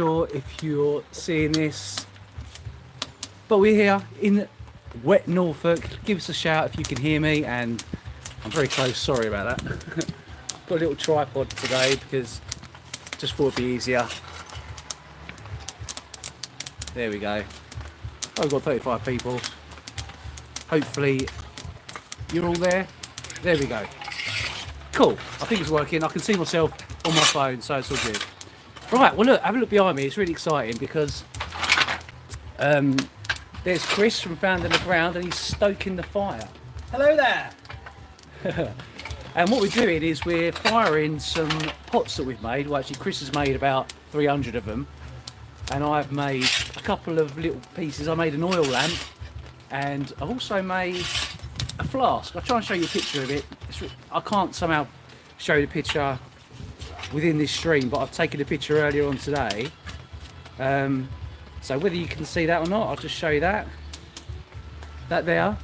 sure if you're seeing this, but we're here in wet Norfolk. Give us a shout if you can hear me, and I'm very close, sorry about that. Got a little tripod today because just thought it'd be easier. There we go. Oh, we've got 35 people. Hopefully you're all there. There we go. Cool, I think it's working. I can see myself on my phone, so it's all good. Right, well look, have a look behind me. It's really exciting because there's Chris from Found in the Ground and he's stoking the fire. Hello there! And what we're doing is we're firing some pots that we've made. Well, actually Chris has made about 300 of them. And I've made a couple of little pieces. I made an oil lamp and I've also made a flask. I'll try and show you a picture of it. I can't somehow show you the picture within this stream, but I've taken a picture earlier on today. So whether you can see that or not, I'll just show you that. That there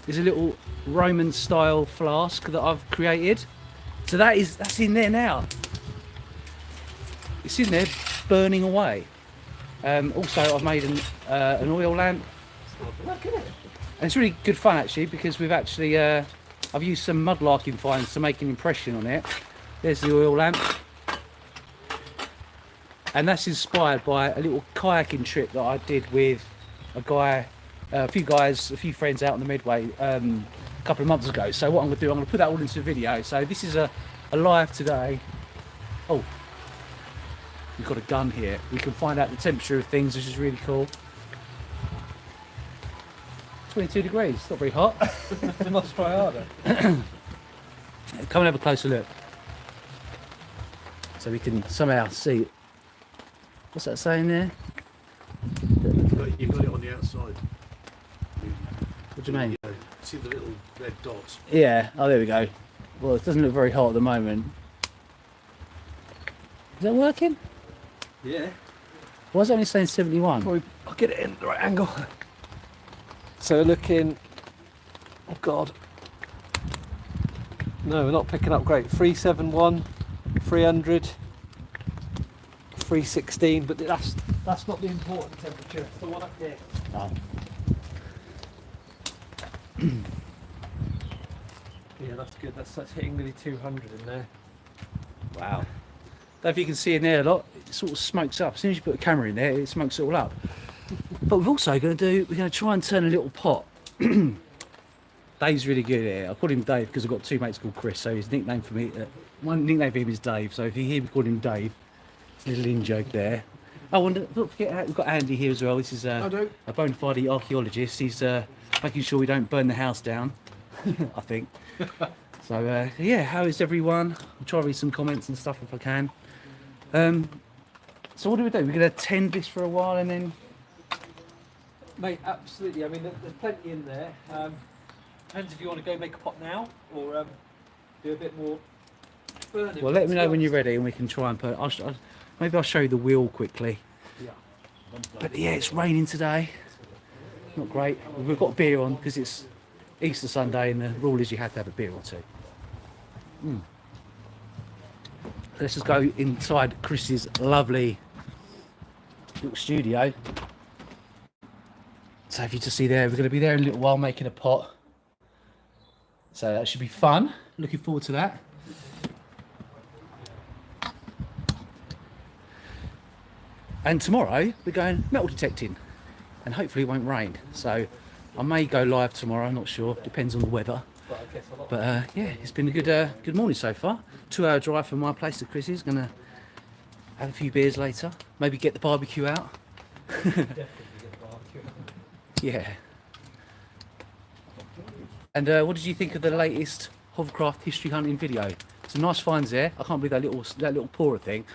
is a little Roman style flask that I've created. So that's in there now. It's in there burning away. Also I've made an oil lamp. And it's really good fun actually, because we've actually I've used some mudlarking fines to make an impression on it. There's the oil lamp. And that's inspired by a little kayaking trip that I did with a few friends out on the Midway a couple of months ago. So what I'm going to do, I'm going to put that all into a video. So this is a live today. Oh, we've got a gun here. We can find out the temperature of things, which is really cool. 22 degrees, not very hot. It must try harder. Come and have a closer look. So we can somehow see. What's that saying there? You've got it on the outside. What do you mean? See the little red dots? Yeah, oh there we go. Well, it doesn't look very hot at the moment. Is that working? Yeah. Why is it only saying 71? Probably, I'll get it in the right angle. So we're looking, oh God. No, we're not picking up great. 371, 300, 316, but that's not the important temperature. It's the one up there. Oh. Yeah, that's good. That's hitting nearly 200 in there. Wow. Don't know if you can see in there a lot. It sort of smokes up. As soon as you put a camera in there, it smokes it all up. But we're also going to try and turn a little pot. Dave's really good here. I call him Dave because I've got two mates called Chris, so his nickname for me, one nickname for him is Dave. So if you hear me call him Dave, it's a little in joke there. Oh, and don't forget, we've got Andy here as well. This is a bona fide archaeologist. He's making sure we don't burn the house down, I think. So yeah, how is everyone? I'll try to read some comments and stuff if I can. So what do? We're going to tend this for a while and then... Mate, absolutely. I mean, there's plenty in there. Depends if you want to go make a pot now or do a bit more burning. Well, let me know when you're ready and we can try and put... maybe I'll show you the wheel quickly. Yeah. But yeah, it's raining today. Not great. We've got a beer on because it's Easter Sunday and the rule is you have to have a beer or two. Let's just go inside Chris's lovely little studio. So if you just see there, we're going to be there in a little while making a pot. So that should be fun. Looking forward to that. And tomorrow we're going metal detecting and hopefully it won't rain. So I may go live tomorrow, I'm not sure, depends on the weather. But yeah, it's been a good morning so far. 2-hour drive from my place to Chris's. Gonna have a few beers later, maybe get the barbecue out. Yeah. And what did you think of the latest hovercraft history hunting video? Some nice finds there. I can't believe that little Pora thing.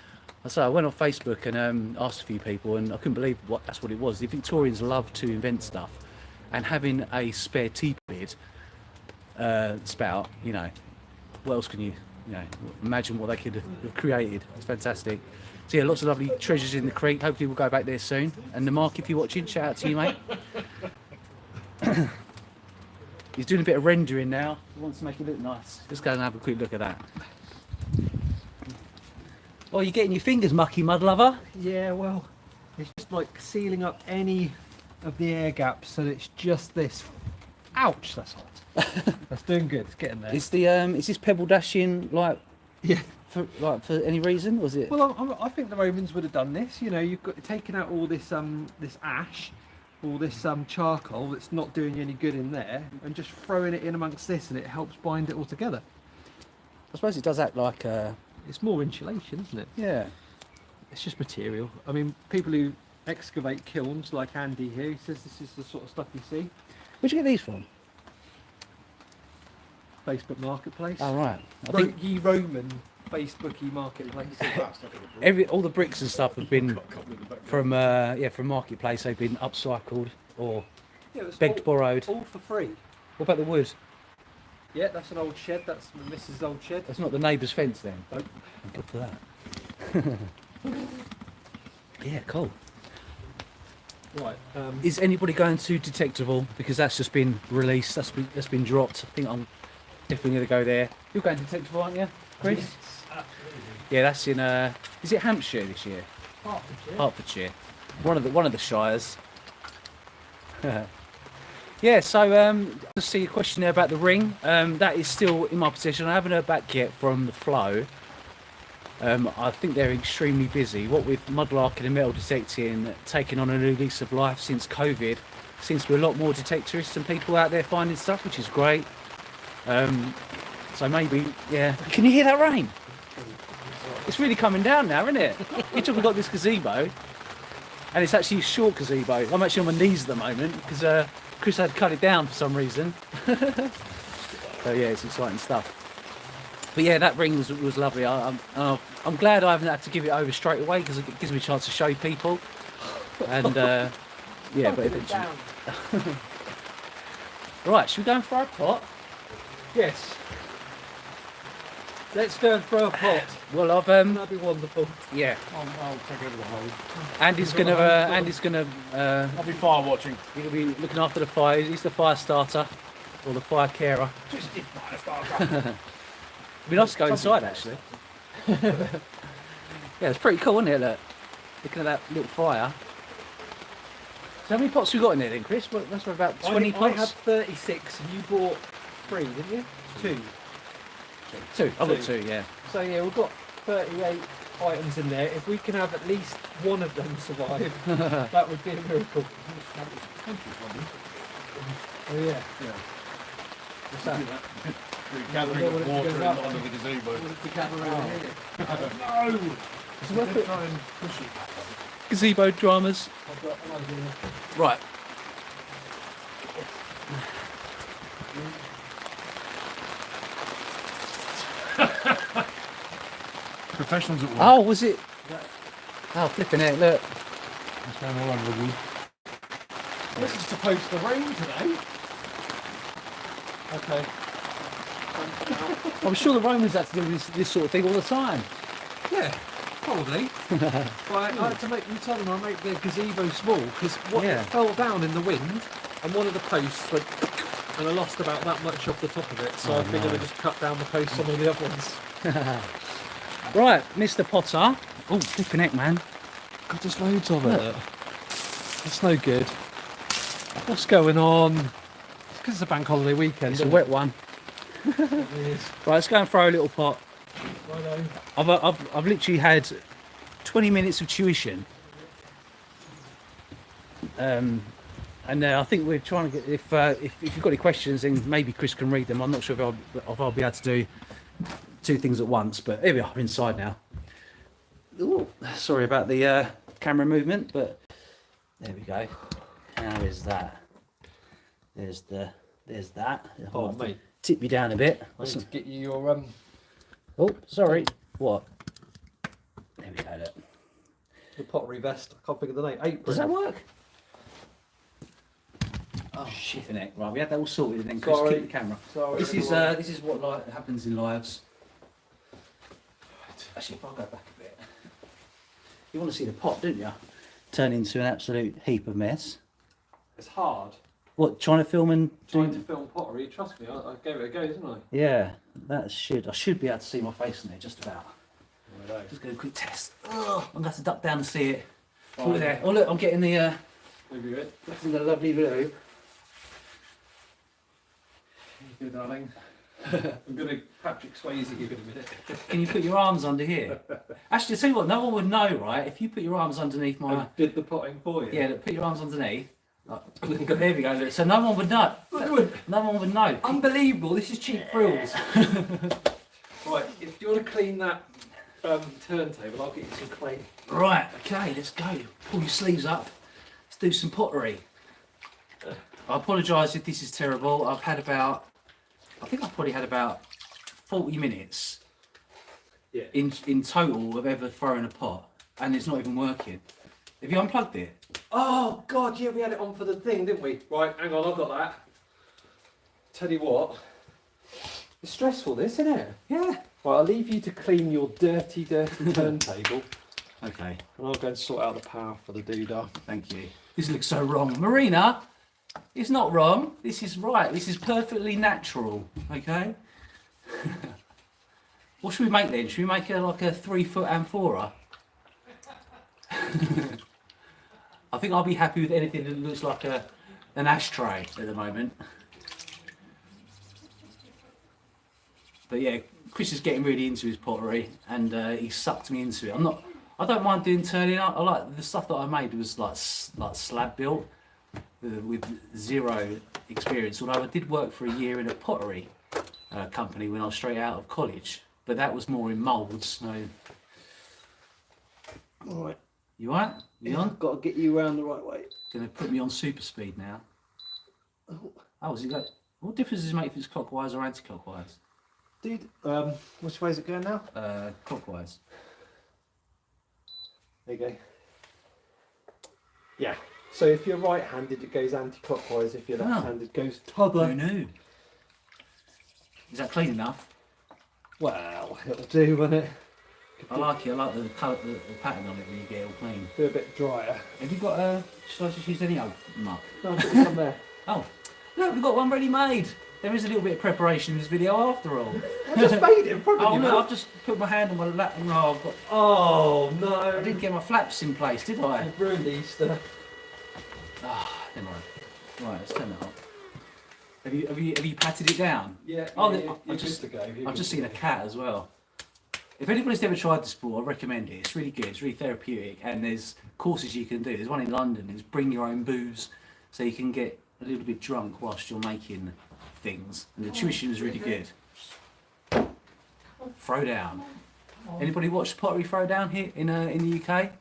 I went on Facebook and asked a few people, and I couldn't believe that's what it was. The Victorians love to invent stuff, and having a spare teapot spout, you know, what else can you imagine what they could have created? It's fantastic. So yeah, lots of lovely treasures in the creek. Hopefully we'll go back there soon. And the Mark, if you're watching, shout out to you, mate. He's doing a bit of rendering now. He wants to make it look nice. Let's go and have a quick look at that. Oh, you're getting your fingers mucky, mud lover. Yeah, well, it's just like sealing up any of the air gaps, so it's just this. Ouch, that's hot. That's doing good. It's getting there. Is this pebble dashing like Yeah. for any reason? Was it? Well, I think the Romans would have done this. You know, you've got taken out all this this ash, all this charcoal that's not doing you any good in there, and just throwing it in amongst this, and it helps bind it all together. I suppose it does act like It's more insulation, isn't it? yeah. It's just material. I mean, people who excavate kilns, like Andy here, he says this is the sort of stuff you see. Where'd you get these from? Facebook Marketplace. Oh right. I Ro- think Ye Roman Facebooky Marketplace. all the bricks and stuff have been from from Marketplace. They've been upcycled or Yeah, it was begged, borrowed. all for free. What about the wood? Yeah, that's an old shed. That's Mrs. Old Shed. That's not the neighbour's fence then. Nope. Good for that. Yeah, cool. Right. Is anybody going to Detectival? Because that's just been released. That's been dropped. I think I'm definitely going to go there. You're going to Detectival, aren't you, Chris? Yes, absolutely. Yeah, that's in. Is it Hampshire this year? Hertfordshire. One of the shires. Yeah. So just see a question there about the ring. That is still in my possession. I haven't heard back yet from the Flow. I think they're extremely busy. What with mudlarking and metal detecting taking on a new lease of life since COVID, seems to be a lot more detectorists and people out there finding stuff, which is great. So maybe, yeah. Can you hear that rain? It's really coming down now, isn't it? We've got this gazebo, and it's actually a short gazebo. I'm actually on my knees at the moment because Chris had cut it down for some reason. So yeah, it's exciting stuff. But yeah, that ring was lovely. I'm glad I haven't had to give it over straight away because it gives me a chance to show people. And yeah, but eventually. Right, should we go and fry a pot? Yes. Let's go and throw a pot. Well, I've That'd be wonderful. yeah. I'll take over the whole. Andy's gonna I'll be fire watching. he'll be looking after the fire. He's the fire starter or the fire carer. Twisted fire starter. It'd be nice to go inside actually. Yeah, it's pretty cool, isn't it? Look, looking at that little fire. So how many pots we got in there then, Chris? What, that's about 20 I pots. had 36 and you bought 3, didn't you? 2. Two. I've got two, yeah. So yeah, we've got 38 items in there. If we can have at least one of them survive, that would be a miracle. Oh yeah. What's that? Gathering What if of you water go in up? under the gazebo. What if we can't around here? No! It's worth it. Try and push it. Gazebo dramas. I've got an idea. Right. Professionals at work. Oh, was it? Oh, flipping it, look. It's going all over the wood. This is supposed to rain today. Okay. I'm sure the Romans had to do this sort of thing all the time. Yeah, probably. Right, I had to make. You told them I make the gazebo small because Yeah. it fell down in the wind, and one of the posts went, and I lost about that much off the top of it. So Oh, I figured no. I just cut down the posts on all the other ones. Right, Mr. Potter. Oh, flipping heck, man. God, there's loads of it. That's no good. What's going on? It's because it's a bank holiday weekend. It's a isn't wet one. it? It is. Right, let's go and throw a little pot. Righto. I've literally had 20 minutes of tuition. And I think we're trying to get, if you've got any questions, then maybe Chris can read them. I'm not sure if I'll be able to do two things at once, but here we are, inside now. Ooh, sorry about the camera movement, but there we go. How is that? There's that. Oh, I'll have to mate. tip you down a bit. I need to get you your Oh, sorry. What? There we go. Look. the pottery vest. I can't think of the name. Apron. Does that work? Oh shit, innit? Right, we had that all sorted, and then Chris Sorry. keep the camera. Sorry, This is everyone. what happens in lives. Actually, if I go back a bit, you want to see the pot, don't you? Turn into an absolute heap of mess. It's hard What, trying to film and trying to film pottery. Trust me, I gave it a go, didn't I? Yeah, I should be able to see my face in there just about. know. Just go a quick test. Oh, I'm going to have to duck down to see it. Fine. Look there. Oh look, I'm getting the Maybe it. getting the lovely blue. Good, darling. I'm going to Patrick Swayze give it a minute. Can you put your arms under here? Actually, tell you what, no one would know, right? If you put your arms underneath my... I did the potting for you. Yeah, look, put your arms underneath. There we go. Look. So no one would know. No one would know. Unbelievable, this is cheap thrills. Right, if you want to clean that turntable, I'll get you some clay. Right, okay, let's go. Pull your sleeves up. Let's do some pottery. I apologise if this is terrible. I think I've probably had about 40 minutes in total of ever throwing a pot, and it's not even working. Have you unplugged it? Oh God, yeah, we had it on for the thing, didn't we? Right, hang on, I've got that. Tell you what, it's stressful, this, isn't it? Yeah. Right, I'll leave you to clean your dirty turntable, Okay, and I'll go and sort out the power for the doodah. thank you. This looks so wrong. Marina, it's not wrong. This is right. This is perfectly natural, okay? What should we make then? Should we make it like a 3-foot amphora? I think I'll be happy with anything that looks like an ashtray at the moment. But yeah, Chris is getting really into his pottery, and he sucked me into it. I don't mind doing turning up. I like the stuff that I made was like slab built with zero experience. Although I did work for a year in a pottery company when I was straight out of college, but that was more in moulds. No. All right. You alright? You on? Got to get you around the right way. Gonna put me on super speed now. Oh, is it like, what difference does it make if it's clockwise or anti-clockwise? Dude, which way is it going now? Clockwise. There you go. Yeah. So if you're right-handed, it goes anti-clockwise. If you're left-handed, it goes t'other. Who knew? Is that clean enough? Well, it'll do, won't it? I like it. I like the colour, the pattern on it when you get it all clean. Be a bit drier. Have you got should I just use any old muck? No, I've got some there. Oh, look, we've got one ready made. There is a little bit of preparation in this video after all. I just made it in front of Oh you. no, I've just put my hand on my lap. No, I've got. Oh no! I didn't get my flaps in place, did I? You've ruined Easter. Ah, never mind. Right, let's turn that off. Have you patted it down? Yeah. Oh, yeah, the- you're I've just- good to go. You're I've good just to seen a go. cat as well. If anybody's ever tried the sport, I recommend it. It's really good. It's really therapeutic, and there's courses you can do. There's one in London. It's bring your own booze, so you can get a little bit drunk whilst you're making things. And the tuition is really good. Throwdown. Anybody watch pottery throwdown here in the UK?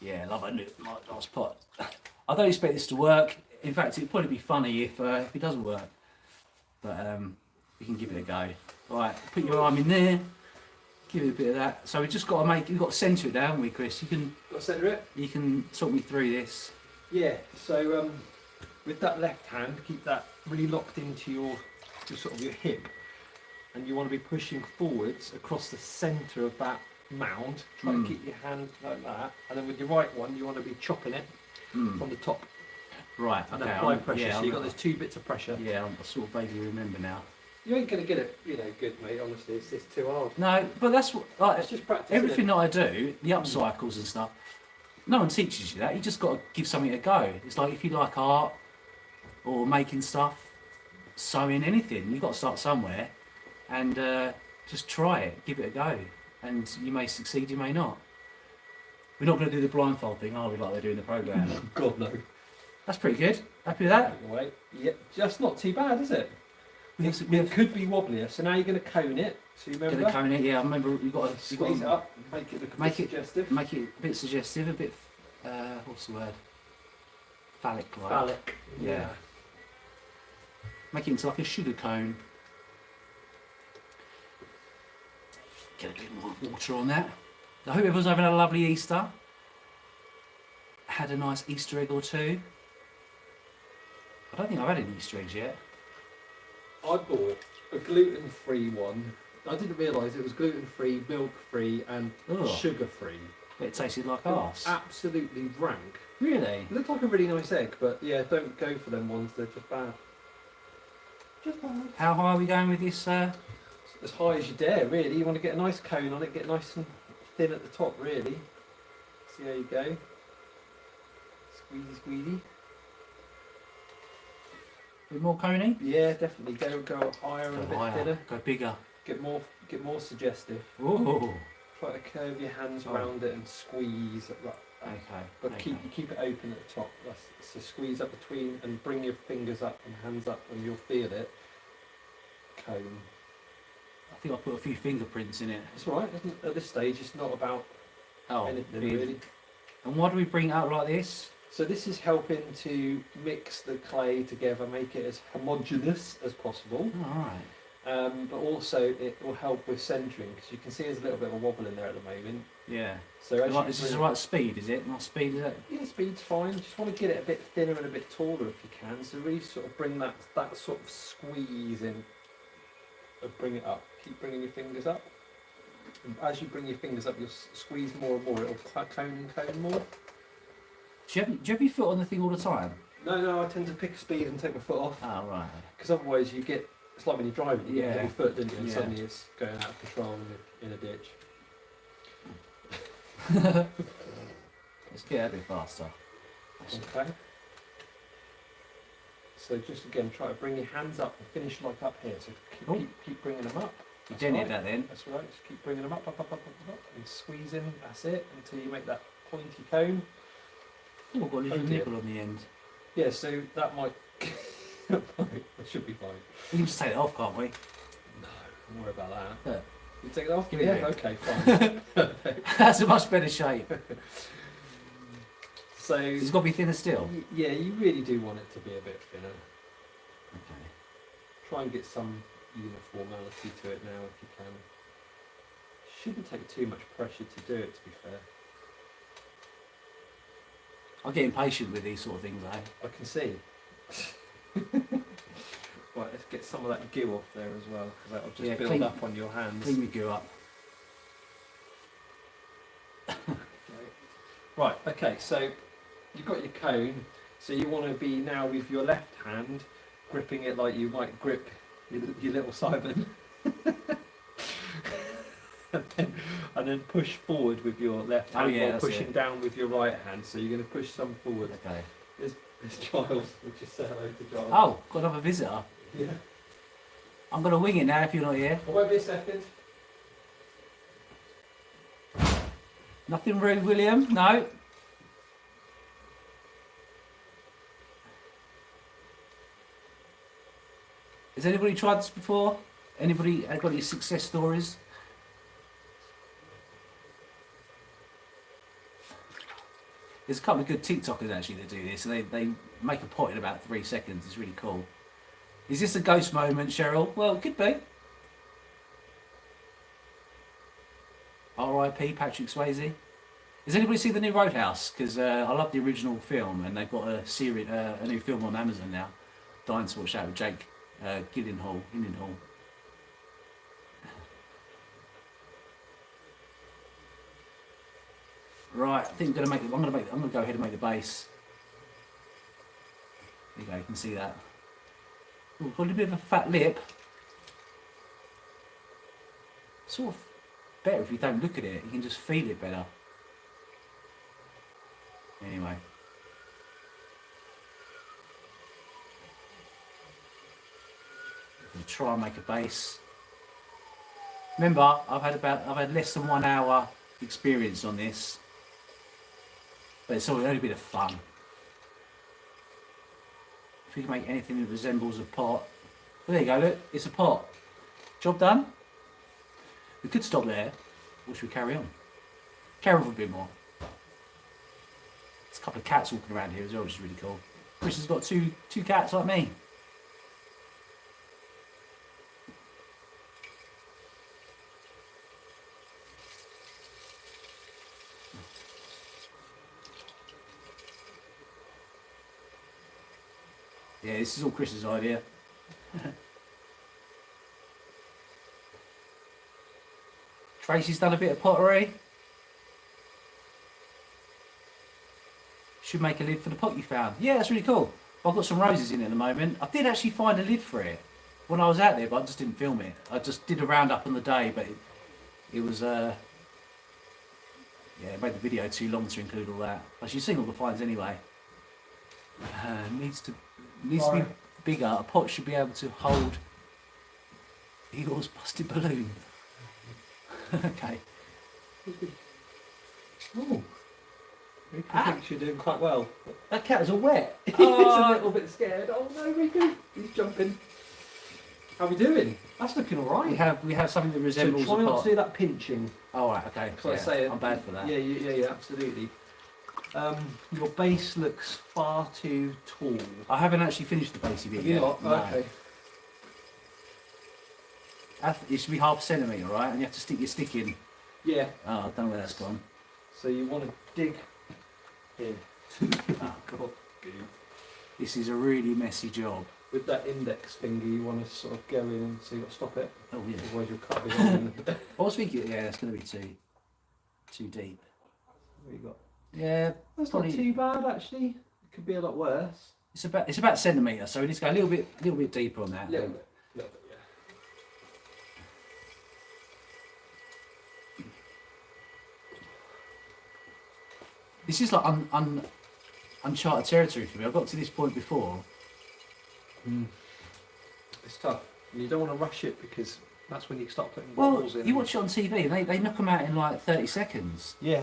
Yeah, love a nice pot. I don't expect this to work. In fact, it'd probably be funny if it doesn't work. But we can give it a go. Right, put your arm in there. Give it a bit of that. So we just got to we've got to centre it down, haven't we, Chris? Got to centre it? You can talk me through this. Yeah. So with that left hand, keep that really locked into your sort of your hip, and you want to be pushing forwards across the centre of that mound. Try to keep your hand like that, and then with your right one, you want to be chopping it from the top. Right, And okay. apply pressure. Yeah, so you've got those 2 bits of pressure. Yeah, I sort of vaguely remember now. You ain't gonna get it, good, mate. Honestly, it's too hard. No, but that's what like, It's just practice. everything that I do, the upcycles and stuff. No one teaches you that. You just got to give something a go. It's like if you like art or making stuff, sewing, anything. You've got to start somewhere, and just try it. Give it a go, and you may succeed. You may not. We're not going to do the blindfold thing, are we? Like they do in the program. God no. That's pretty good. Happy with that? Wait, yeah, just not too bad, is it? It could be wobblier. So now you're going to cone it. So you remember? Get the cone it. Yeah, I remember. You've got to Squeeze it up, make it look a Make bit it- suggestive. Make it a bit suggestive, a bit. What's the word? Phallic, like. Phallic. Yeah. Make it into like a sugar cone. Get a bit more water on that. I hope everyone's having a lovely Easter. Had a nice Easter egg or two. I don't think I've had any Easter eggs yet. I bought a gluten-free one. I didn't realise it was gluten-free, milk-free, and Ugh. sugar-free. It tasted like arse. Absolutely rank. Really? It looked like a really nice egg, but yeah, don't go for them ones. They're just bad. How high are we going with this? As high as you dare, really. You want to get a nice cone on it, get nice and thin at the top, really. See how you go. Squeezy, squeezy. A bit more coney? Yeah, definitely. Go higher and a bit thinner. Go bigger. Get more suggestive. Ooh. Try to curve your hands around it and squeeze at that. Okay. But okay. keep it open at the top. So squeeze up between and bring your fingers up and hands up, and you'll feel it. Cone. I think I put a few fingerprints in it. It's all right. At this stage, it's not about anything really. And why do we bring it out like this? So this is helping to mix the clay together, make it as homogeneous as possible. Oh, all right. But also it will help with centering, because you can see there's a little bit of a wobble in there at the moment. Yeah. So as Is this the right speed? Is it? Nice speed, is it? Yeah, speed's fine. Just want to get it a bit thinner and a bit taller if you can. So really sort of bring that sort of squeeze in. Bring it up. Keep bringing your fingers up. And as you bring your fingers up, you'll squeeze more and more. It'll cone and cone more. Do you have your foot on the thing all the time? No, I tend to pick a speed and take my foot off. Oh, right. Because otherwise you get, it's like when you're driving, you get a heavy foot, don't you? And Yeah. suddenly it's going out of control in a ditch. Let's get a bit faster. Okay. So just again, try to bring your hands up and finish like up here. So keep bringing them up. You That's dented right. that then? That's right. Just keep bringing them up, and squeezing. That's it until you make that pointy cone. Oh, I've got a little Oh, dear. nibble on the end. Yeah. So that might. That should be fine. We can just take it off, can't we? No, don't worry about that. Yeah. You take it off? Give it Yeah. a Okay. Fine. That's a much better shape. So It's got to be thinner still. yeah, you really do want it to be a bit thinner. Okay. Try and get some uniformity to it now if you can. Shouldn't take too much pressure to do it, to be fair. I get impatient with these sort of things, eh? I can see. Right, let's get some of that goo off there as well, because that'll just Yeah, build clean- up on your hands. Clean your goo up. Right, okay, so you've got your cone, so you want to be now with your left hand gripping it like you might grip your little Simon. and then push forward with your left hand while that's pushing it. down with your right hand. So you're going to push some forward. Okay. There's Giles. We'll just say hello to Giles. Oh, got another visitor. Yeah. I'm going to wing it now if you're not here. I won't be a second. Nothing rude, William? No? Has anybody tried this before? Anybody got any success stories? There's a couple of good TikTokers actually that do this, and they make a pot in about 3 seconds. It's really cool. Is this a ghost moment, Cheryl? Well, it could be. R.I.P. Patrick Swayze. Has anybody seen the new Roadhouse? Because I love the original film, and they've got a series, a new film on Amazon now. Dying to watch that with Jake Gyllenhaal. Right, I think I'm gonna go ahead and make the base. There you go, you can see that. Ooh, got a bit of a fat lip. Sort of better if you don't look at it, you can just feel it better. Anyway. I'm gonna try and make a base. Remember, I've had less than 1 hour experience on this. But it's only a bit of fun. If you can make anything that resembles a pot. Well, there you go, look, it's a pot. Job done. We could stop there, or should we carry on? Carry on for a bit more. There's a couple of cats walking around here as well, which is really cool. Chris has got two cats like me. Yeah, this is all Chris's idea. Tracy's done a bit of pottery. Should make a lid for the pot you found. Yeah, that's really cool. I've got some roses in it at the moment. I did actually find a lid for it. when I was out there, but I just didn't film it. I just did a roundup on the day, but it was yeah, it made the video too long to include all that. But you've seen all the finds anyway. Needs to be bigger. A pot should be able to hold Eagle's busted balloon. Okay. Oh, I think you're doing quite well. That cat is all wet. He's a little bit scared. Oh no, Rico! He's jumping. How are we doing? That's looking alright. We have something that So resembles try a not pot. to do that pinching. Oh right, okay. So I say it. I'm bad for that. Yeah, absolutely. Your base looks far too tall. I haven't actually finished the basic bit Have you yet. not? No. Okay. It should be half a centimetre, right? And you have to stick your stick in. Yeah. Oh, I don't know where that's gone. So you want to dig in. Oh, God. this is a really messy job. With that index finger, you want to sort of go in and so you've got to stop it. Oh yeah. Otherwise, you'll cut it on. I was thinking, yeah, it's going to be too deep. What you got? Yeah, That's probably- not too bad actually. It could be a lot worse. it's about a centimetre, so we need to go a little bit deeper on that. Little bit, yeah. This is like uncharted territory for me. I've got to this point before. It's tough. And you don't want to rush it because that's when you start putting Well, balls in. you watch it on TV, and they knock them out in like 30 seconds. Yeah,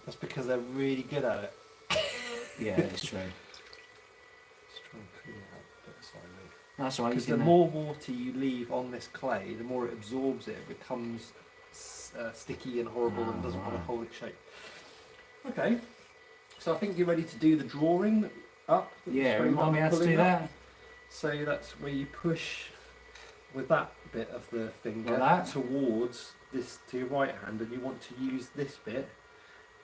that's because they're really good at it. Yeah, it's true. Just try and clean it up a bit slightly. That's all right. Because you the can, more water you leave on this clay, the more it absorbs it. It becomes sticky and horrible and doesn't want to hold its shape. Okay, so I think you're ready to do the drawing up. yeah, Where you remind want me the how to do pulling up. that. So that's where you push with that bit of the finger Like that? towards this to your right hand, and you want to use this bit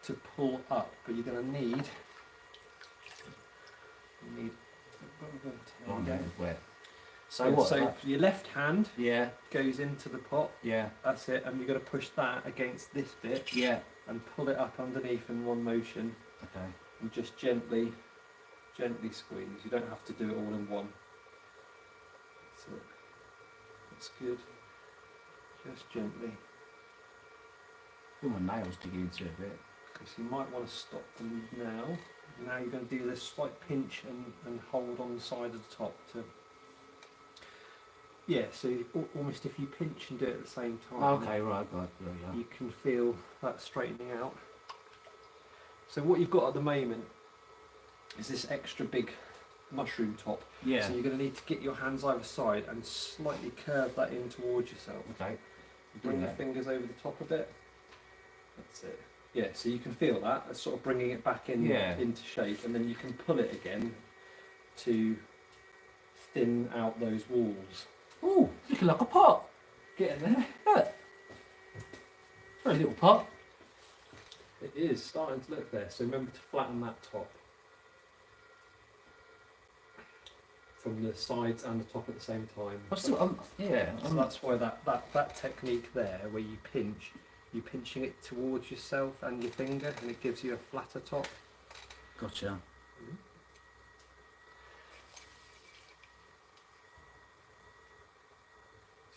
to pull up. But you're going to need. Oh, no, it's wet. So So, what? so your left hand Yeah, goes into the pot. yeah, That's it, and you're going to push that against this bit yeah. and pull it up underneath in one motion, Okay. and just gently squeeze. You don't have to do it all in one. So that's good. Just gently. Feel my nails digging into it a bit. Okay, so you might want to stop them now. Now you're going to do this slight pinch and hold on the side of the top to. Yeah, so almost if you pinch and do it at the same time. Oh, okay, right, got it. There we go. You can feel that straightening out. So what you've got at the moment is this extra big mushroom top. Yeah. So you're going to need to get your hands either side and slightly curve that in towards yourself. Okay. Bring your that. fingers over the top a bit. That's it. Yeah, so you can feel that. That's sort of bringing it back in into shape, and then you can pull it again to thin out those walls. Ooh, looking like a pot. Get in there. Look. Very little pot. It is starting to look there, so remember to flatten that top. From the sides and the top at the same time. I'm still, yeah. So that's why that technique there, where you pinch, you're pinching it towards yourself and your finger, and it gives you a flatter top. Gotcha.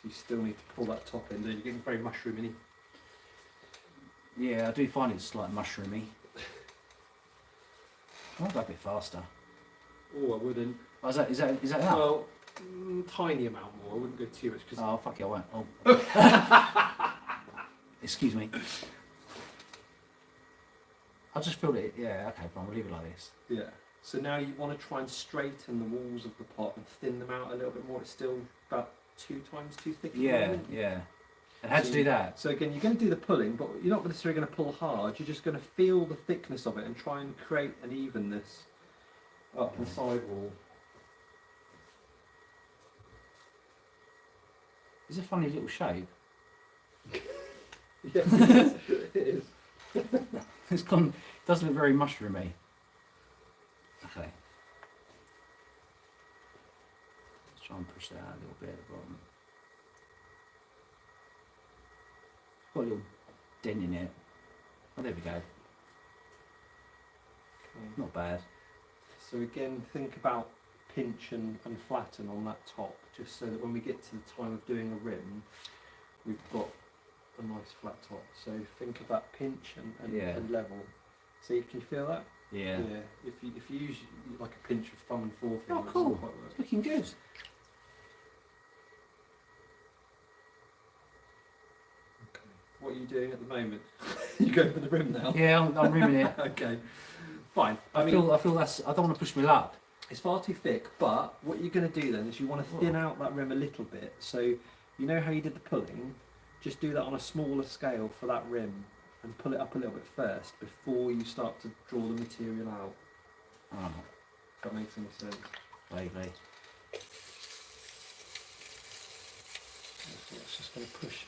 So you still need to pull that top in. You're getting very mushroomy. Yeah, I do find it's like mushroomy. I'll go a bit faster. Oh, I wouldn't. Oh, is that enough? Well, tiny amount more. I wouldn't go too much because. Oh, fuck it, I won't. Oh. Excuse me. I just feel it. Yeah, okay, fine. We'll leave it like this. Yeah. So now you want to try and straighten the walls of the pot and thin them out a little bit more. It's still about 2 times too thick. at the Yeah, moment. yeah. And how to do that? So again, you're going to do the pulling, but you're not necessarily going to pull hard. You're just going to feel the thickness of it and try and create an evenness up the side wall. It's a funny little shape. Yes, it is. It is. It's gone. It doesn't look very mushroomy. Okay. Let's try and push that out a little bit at the bottom. Got a little dent in it. Oh, there we go. Okay. Not bad. So again, think about pinch and flatten on that top, just so that when we get to the time of doing a rim, we've got a nice flat top. So think of that pinch and level. See, can you feel that? Yeah. Yeah. If you use like a pinch with thumb and forefinger, Oh, it cool. doesn't quite work. It's looking good. Okay. What are you doing at the moment? You going for the rim now? Yeah, I'm rimming it. Okay. Fine. I feel that's. I don't want to push my luck. It's far too thick, but what you're going to do then is you want to thin out that rim a little bit. So you know how you did the pulling? Just do that on a smaller scale for that rim and pull it up a little bit first before you start to draw the material out. Oh, If that makes any sense. vaguely. So it's just going to push.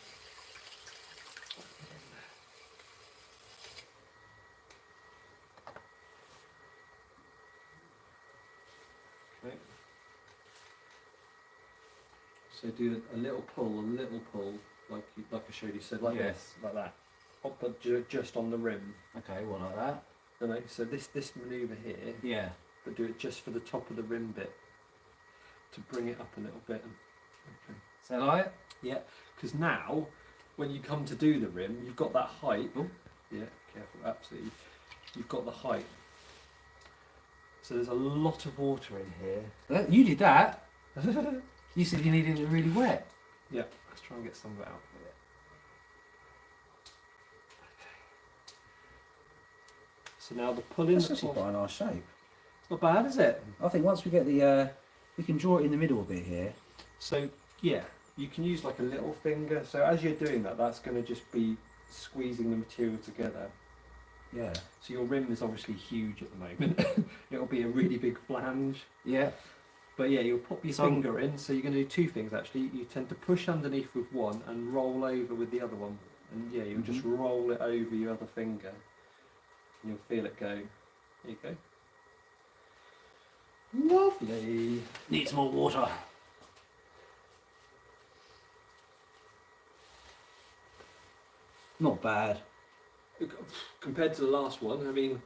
Okay. So do a little pull, like I showed you. So like Yeah. this, like that. But just on the rim. Okay, well like that. You know, so this manoeuvre here, Yeah. but do it just for the top of the rim bit to bring it up a little bit. Okay. Is that like? Yeah, because now when you come to do the rim, you've got that height. Oh. Yeah, careful, absolutely. You've got the height. So there's a lot of water in here. You did that. You said you needed it really wet. Yeah, let's try and get some of it out. So now the pulling. That's actually quite a nice shape. It's not bad, is it? I think once we get the, we can draw it in the middle a bit here. So yeah, you can use like a little finger. So as you're doing that, that's going to just be squeezing the material together. Yeah. So your rim is obviously huge at the moment. It'll be a really big flange. Yeah. But yeah, you'll pop your finger in. So you're going to do two things actually. You tend to push underneath with one and roll over with the other one. And yeah, you'll just roll it over your other finger. And you'll feel it go. There you go. Lovely. Needs more water. Not bad. Compared to the last one, I mean,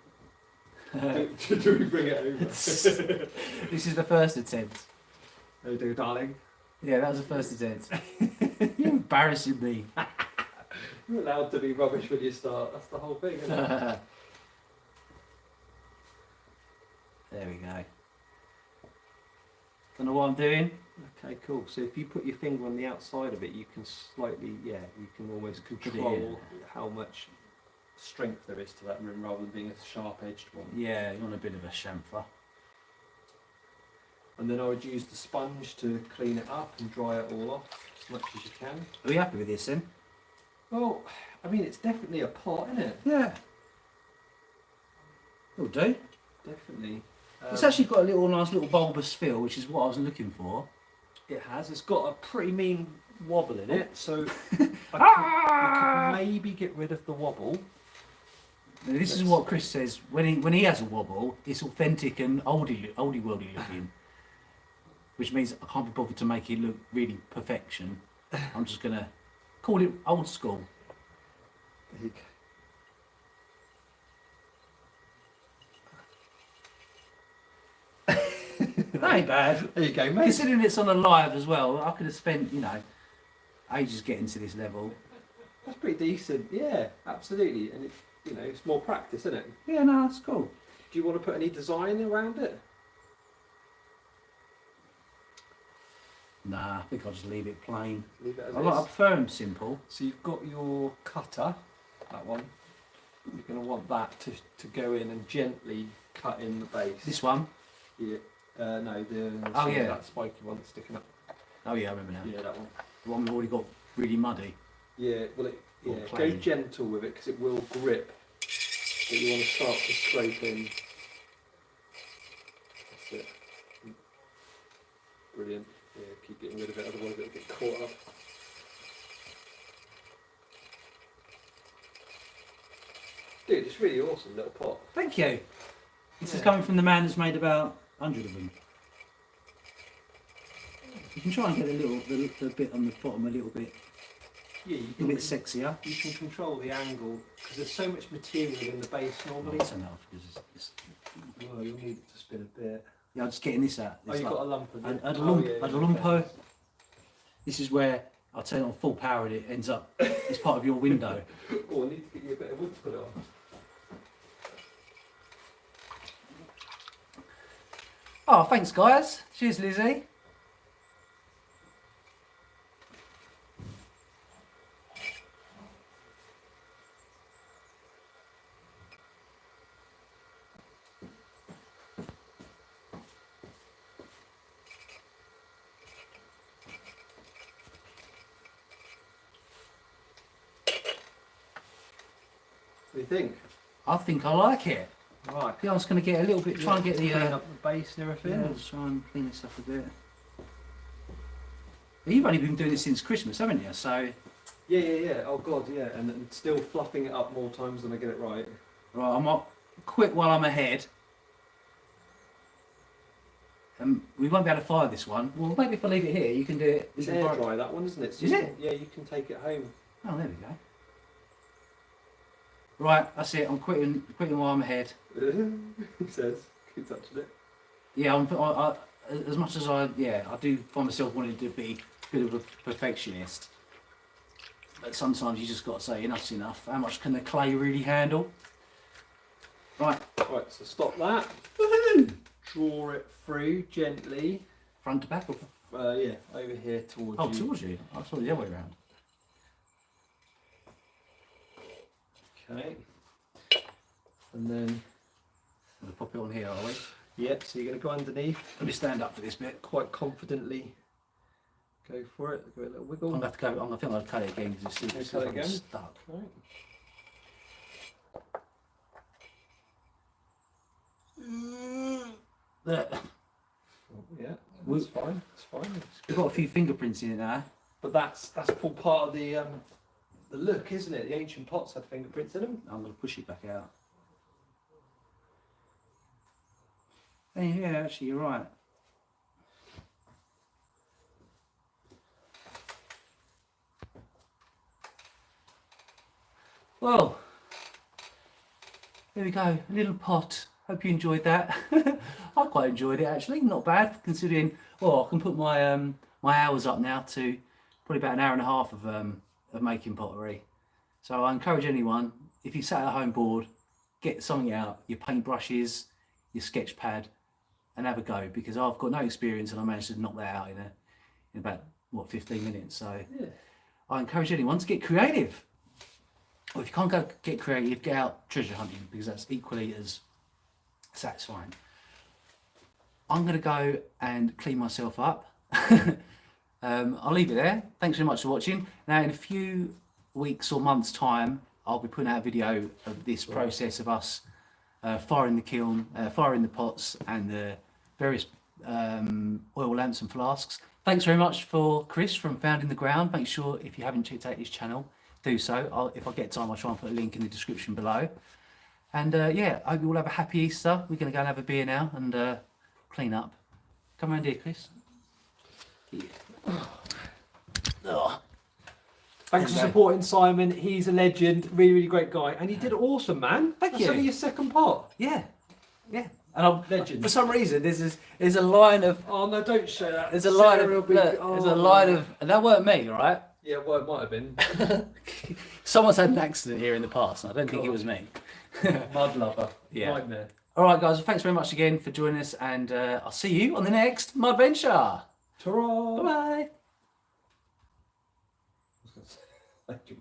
do we bring it over? This is the first attempt. There you do, darling. Yeah, that was the first attempt. You're embarrassing me. You're allowed to be rubbish when you start. That's the whole thing, isn't it? There we go. Don't know what I'm doing. Okay, cool. So if you put your finger on the outside of it, you can slightly, you can almost control how much strength there is to that rim rather than being a sharp-edged one. Yeah, you want a bit of a chamfer. And then I would use the sponge to clean it up and dry it all off as much as you can. Are we happy with this then? Well, I mean, it's definitely a pot, isn't it? Yeah. It'll do. Definitely. It's actually got a nice little bulbous feel, which is what I was looking for. It has. It's got a pretty mean wobble in it, so I could maybe get rid of the wobble. Now, this is what Chris says when he has a wobble. It's authentic and oldie worldy looking, which means I can't be bothered to make it look really perfection. I'm just gonna call it old school. There you go. That ain't bad. There you go, mate. Considering it's on a live as well, I could have spent, ages getting to this level. That's pretty decent. Yeah, absolutely. And it's more practice, isn't it? Yeah, no, that's cool. Do you want to put any design around it? Nah, I think I'll just leave it plain. Leave it as I is. prefer them simple. So you've got your cutter, that one. You're going to want that to go in and gently cut in the base. This one? Yeah. No, that spiky one sticking up. Oh yeah, I remember now. Yeah, that one. The one we've already got really muddy. Yeah, well, Or go plain. gentle with it because it will grip. But you want to start to scrape in. That's it. Brilliant. Yeah, keep getting rid of it, otherwise it'll get caught up. Dude, it's really awesome little pot. Thank you. This is coming from the man that's made about 100 of them. You can try and get the bit on the bottom a little bit sexier. You can control the angle because there's so much material in the base normally. I'll turn that off because it's Well, you'll need it to spin a bit. Yeah, I'm just getting this out. Oh, It's you like- got a lump of it. I had a Oh, lump, yeah, I had a yeah, lumpo. okay. This is where I'll turn it on full power and it ends up, it's part of your window. Oh, I need to get you a bit of wood to put it on. Oh, thanks guys. Cheers, Lizzie. What do you think? I think I like it. Right. Yeah, I'm just going to get a little bit, try and get the, clean up the base and everything. yeah, just try and clean this up a bit. You've only been doing this since Christmas, haven't you? So, Yeah. Oh god, yeah. And still fluffing it up more times than I get it right. right, I'm up quick while I'm ahead. We won't be able to fire this one. Well, maybe if I leave it here, you can do it. It's air dry, that one, isn't it? So Is you it? can- yeah, you can take it home. Oh, there we go. Right, that's it. I'm quitting while I'm ahead. He says, keep touching it. Yeah, as much as I do find myself wanting to be a bit of a perfectionist. But sometimes you just got to say enough's enough. How much can the clay really handle? Right, Right, so stop that. Draw it through gently. front to back. Or, Yeah, over here towards oh, you. towards you. I thought the other way around. Okay. And then, We'll pop it on here, are we? yep, so you're going to go underneath, Let me stand up for this bit. quite confidently go for it. Give it a little wiggle. I'm gonna have to go. I think I'll cut it again because it's Okay, still cut it again. stuck. Right. There. Yeah, We- that's fine. It's fine. We've got a few fingerprints in it now. But that's all part of the look, isn't it? The ancient pots had fingerprints in them. I'm going to push it back out. Hey, yeah, actually, you're right. Well, there we go, a little pot. Hope you enjoyed that. I quite enjoyed it actually, not bad considering. Well, I can put my my hours up now to probably about an hour and a half of making pottery. So I encourage anyone, if you sat at home bored, get something out, your paintbrushes, your sketch pad, and have a go, because I've got no experience and I managed to knock that out in about what 15 minutes. So Yeah. I encourage anyone to get creative. Or if you can't go get creative, get out treasure hunting, because that's equally as satisfying. I'm going to go and clean myself up. I'll leave it there. Thanks very much for watching. Now, in a few weeks or months' time, I'll be putting out a video of this process of us firing the kiln, firing the pots, and the various oil lamps and flasks. Thanks very much for Chris from Found in the Ground. Make sure, if you haven't checked out his channel, do so. If I get time, I'll try and put a link in the description below. And yeah, I hope you all have a happy Easter. We're going to go and have a beer now and clean up. Come around here, Chris. Yeah. Oh. Thanks for Okay. supporting Simon. He's a legend, really, really great guy, and he did awesome, man. Thank That's you. only your second pot. Yeah, yeah. And I'm, Legend. for some reason, there's a line of Oh no, don't show that. there's a line Sarah will of be- look, oh, there's a line of, and that weren't me, right? Yeah, well, it might have been. Someone's had an accident here in the past, and I don't think it was me. Mud lover. Yeah. Nightmare. All right, guys. Well, thanks very much again for joining us, and I'll see you on the next Mud Venture. Ta-ra! Bye bye. Thank you.